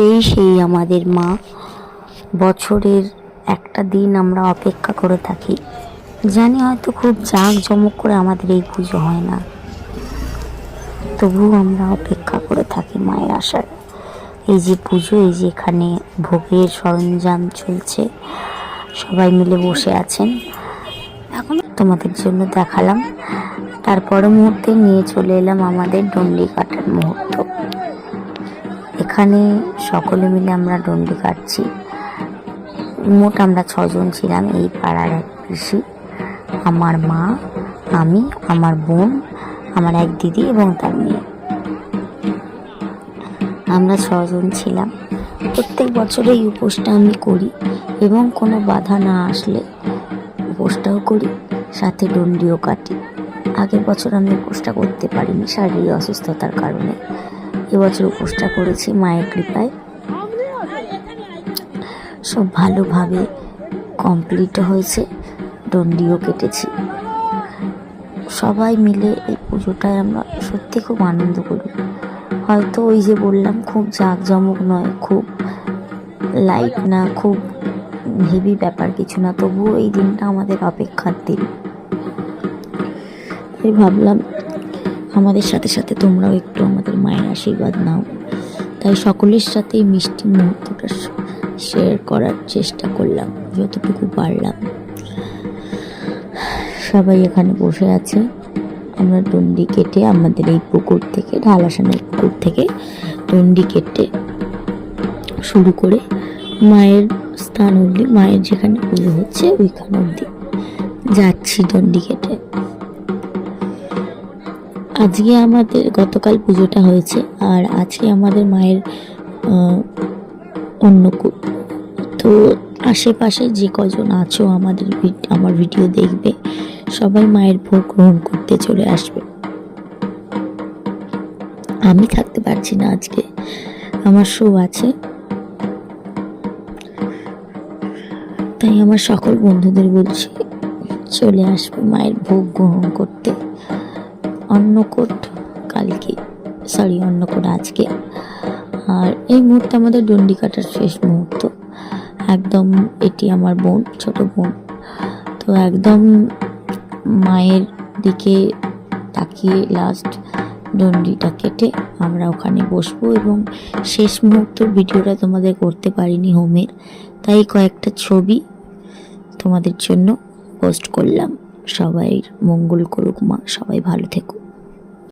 এই সেই আমাদের মা। বছরের একটা দিন আমরা অপেক্ষা করে থাকি। জানি হয়তো খুব জাঁকজমক করে আমাদের এই পুজো হয় না, তবুও আমরা অপেক্ষা করে থাকি মায়ের আসার। এই যে পুজো, এই যে এখানে ভোগের সরঞ্জাম চলছে, সবাই মিলে বসে আছেন, এখন তোমাদের জন্য দেখালাম। তারপরে মুহূর্তে নিয়ে চলে এলাম আমাদের ডন্ডি কাটার মুহূর্ত। এখানে সকলে মিলে আমরা ডন্ডি কাটছি। মোট আমরা 6 জন ছিলাম, এই পাড়ার এক পিসি, আমার মা, আমি, আমার বোন, আমার এক দিদি এবং তার মেয়ে। আমরা 6 জন ছিলাম। প্রত্যেক বছরে এই উপোসটা আমি করি এবং কোনো বাধা না আসলে উপোসটাও করি, সাথে ডন্ডিও কাটি। আগের বছর আমি উপোসটা করতে পারিনি শারীরিক অসুস্থতার কারণে। এবছর উপোসটা করেছি মায়ের কৃপায়। সব ভালোভাবে কমপ্লিট হয়েছে, ডন্ডিও কেটেছি। সবাই মিলে এই পুজোটায় আমরা সত্যি খুব আনন্দ করি। হয়তো ওই যে বললাম, খুব জাঁকজমক নয়, খুব লাইট না, খুব হেভি ব্যাপার কিছু না, তবুও এই দিনটা আমাদের অপেক্ষার দিন। তাই ভাবলাম আমাদের সাথে সাথে তোমরাও একটু আমাদের মায়ের আশীর্বাদ নাও। তাই সকলের সাথেই মিষ্টি মুহূর্তটা শেয়ার করার চেষ্টা করলাম যতটুকু পারলাম। সবাই এখানে বসে আছে। আমরা ডন্ডি কেটে আমাদের এই পুকুর থেকে, ঢালাসানের পুকুর থেকে ডন্ডি কেটে শুরু করে মায়ের স্থান অবধি, মায়ের যেখানে পুজো হচ্ছে ওইখান অবধি যাচ্ছি ডন্ডি কেটে। আজকে আমাদের, গতকাল পুজোটা হয়েছে আর আজকে আমাদের মায়ের অন্নকূট। তো আশেপাশে যে কজন আছো আমার ভিডিও দেখবে, সবাই মায়ের ভোগ গ্রহণ করতে চলে আসবে। আমি থাকতে পারছি না, আজকে আমার শো আছে। তাই আমার সকল বন্ধুদের বলছি চলে আসবে মায়ের ভোগ গ্রহণ করতে। অন্নকূট কালকে, অন্নকূট আজকে। আর এই মুহূর্তে আমাদের ডন্ডি কাটার শেষ মুহূর্ত। একদম এটি আমার বোন, ছোট বোন। তো একদম মায়ের দিকে তাকিয়ে লাস্ট ডন্ডিটা কেটে আমরা ওখানে বসবো এবং শেষ মুহূর্তের ভিডিওটা তোমাদের করতে পারিনি হোমের, তাই কয়েকটা ছবি তোমাদের জন্য পোস্ট করলাম। সবাই মঙ্গল করুক মা, সবাই ভালো থেকো।